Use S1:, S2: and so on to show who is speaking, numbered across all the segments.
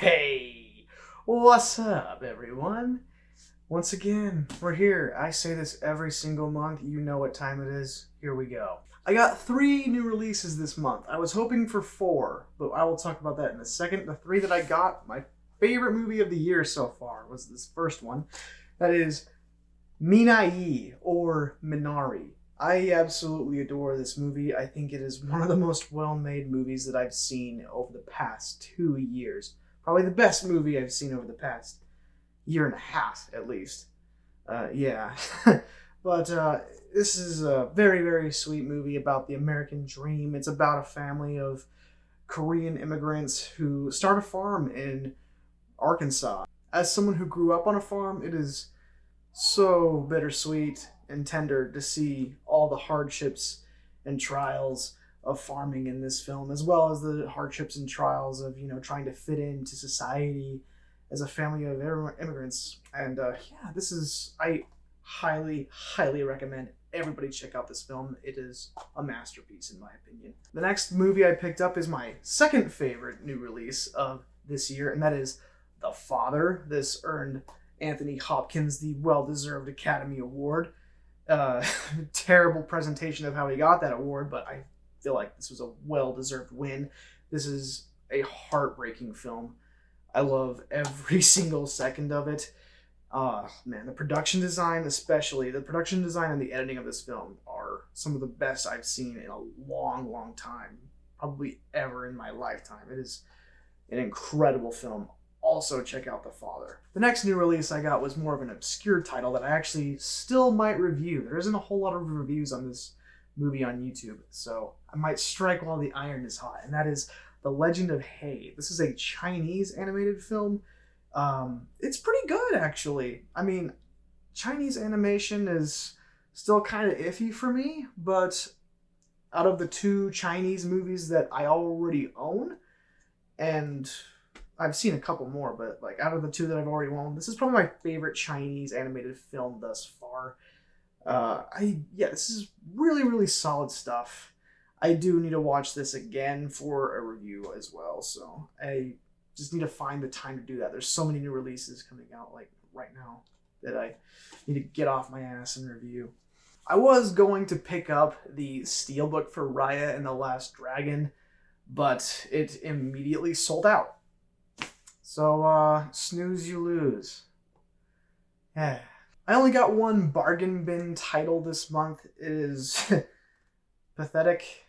S1: Hey, what's up, everyone? Once again, we're here. I say this every single month. You know what time it is. Here we go. I got 3 new releases this month. I was hoping for 4, but I will talk about that in a second. The 3 that I got, my favorite movie of the year so far was this first one. That is Minari, or Minari. I absolutely adore this movie. I think it is one of the most well-made movies that I've seen over the past 2 years. Probably the best movie I've seen over the past year and a half, at least. Yeah. But this is a very, very sweet movie about the American dream. It's about a family of Korean immigrants who start a farm in Arkansas. As someone who grew up on a farm, it is so bittersweet and tender to see all the hardships and trials of farming in this film, as well as the hardships and trials of, trying to fit into society as a family of immigrants. And I highly, highly recommend everybody check out this film. It is a masterpiece, in my opinion. The next movie I picked up is my second favorite new release of this year, and that is The Father. This earned Anthony Hopkins the well-deserved Academy Award. Terrible presentation of how he got that award, but I feel like this was a well-deserved win. This is a heartbreaking film. I love every single second of it. Man, the production design, especially the production design and the editing of this film, are some of the best I've seen in a long, long time, probably ever in my lifetime. It is an incredible film. Also, check out The Father. The next new release I got was more of an obscure title that I actually still might review. There isn't a whole lot of reviews on this movie on YouTube, so I might strike while the iron is hot, and that is The Legend of Hay. This is a Chinese animated film. It's pretty good, actually. I mean, Chinese animation is still kind of iffy for me, but out of the 2 Chinese movies that I already own, and I've seen a couple more, but like out of the 2 that I've already owned, this is probably my favorite Chinese animated film thus far. This is really, really solid stuff. I do need to watch this again for a review as well, so I just need to find the time to do that. There's so many new releases coming out like right now that I need to get off my ass and review. I was going to pick up the Steelbook for Raya and the Last Dragon, but it immediately sold out. So, snooze you lose. Yeah. I only got 1 bargain bin title this month. It is pathetic.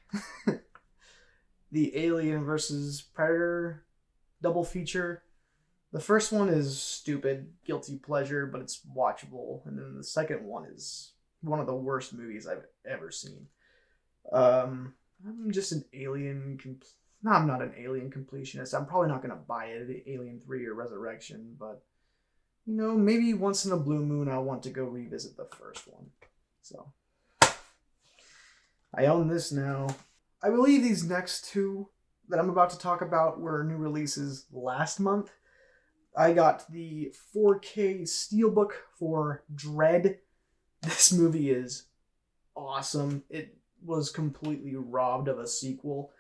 S1: The Alien vs. Predator double feature. The first one is stupid, guilty pleasure, but it's watchable. And then the second one is one of the worst movies I've ever seen. I'm just an alien No, I'm not an Alien completionist. I'm probably not going to buy it, the Alien 3 or Resurrection, but, maybe once in a blue moon I'll want to go revisit the first one. So, I own this now. I believe these next 2 that I'm about to talk about were new releases last month. I got the 4K Steelbook for Dread. This movie is awesome. It was completely robbed of a sequel.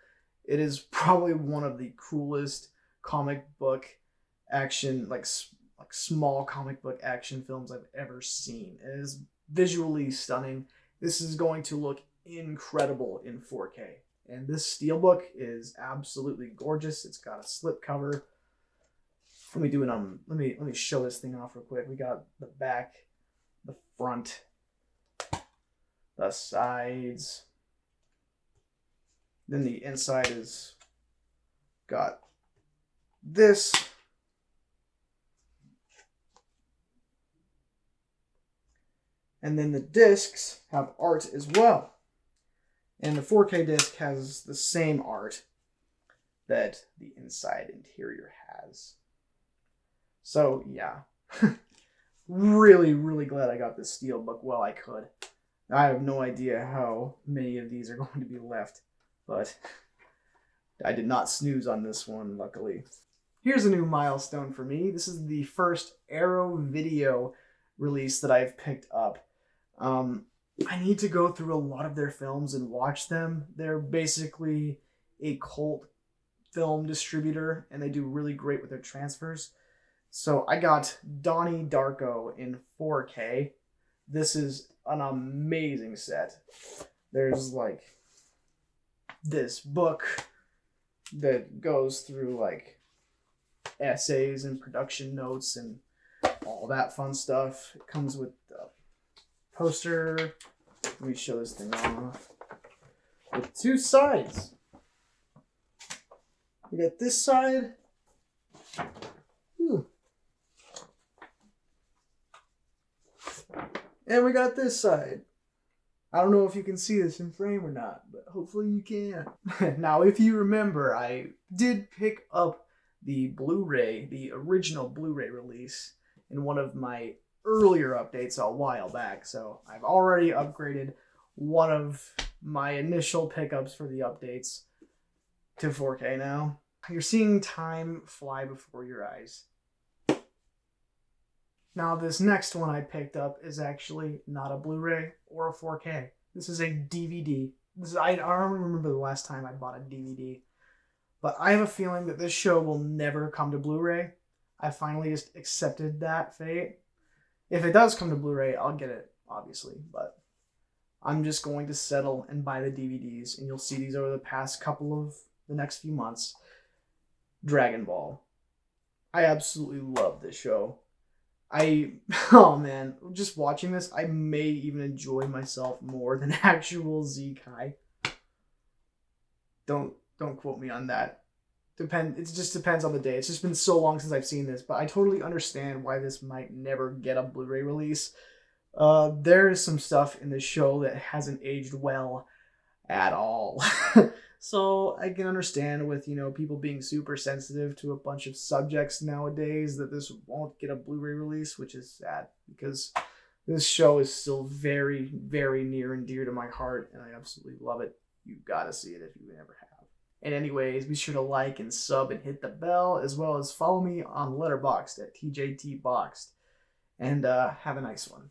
S1: It is probably one of the coolest comic book action, like small comic book action films I've ever seen. It is visually stunning. This is going to look incredible in 4K. And this Steelbook is absolutely gorgeous. It's got a slipcover. Let me show this thing off real quick. We got the back, the front, the sides. Then the inside is got this. And then the discs have art as well. And the 4K disc has the same art that the inside interior has. So, yeah. Really, really glad I got this Steelbook while I could. I have no idea how many of these are going to be left, but I did not snooze on this one, luckily. Here's a new milestone for me. This is the first Arrow Video release that I've picked up. I need to go through a lot of their films and watch them. They're basically a cult film distributor, and they do really great with their transfers. So I got Donnie Darko in 4K. This is an amazing set. There's like this book that goes through like essays and production notes and all that fun stuff. It comes with the poster. Let me show this thing off. With two sides. We got this side. Ooh. And we got this side. I don't know if you can see this in frame or not, but hopefully you can. Now, if you remember, I did pick up the Blu-ray, the original Blu-ray release, in one of my earlier updates a while back. So I've already upgraded one of my initial pickups for the updates to 4K now. You're seeing time fly before your eyes. Now, this next one I picked up is actually not a Blu-ray or a 4K. This is a DVD. I don't remember the last time I bought a DVD. But I have a feeling that this show will never come to Blu-ray. I finally just accepted that fate. If it does come to Blu-ray, I'll get it, obviously. But I'm just going to settle and buy the DVDs. And you'll see these over the next few months. Dragon Ball. I absolutely love this show. Oh man, just watching this, I may even enjoy myself more than actual Z-Kai. Don't quote me on that. It just depends on the day. It's just been so long since I've seen this, but I totally understand why this might never get a Blu-ray release. There is some stuff in this show that hasn't aged well at all. So I can understand with, people being super sensitive to a bunch of subjects nowadays that this won't get a Blu-ray release, which is sad because this show is still very, very near and dear to my heart, and I absolutely love it. You gotta see it if you never have. And anyways, be sure to like and sub and hit the bell, as well as follow me on Letterboxd at TJTBoxed. And have a nice one.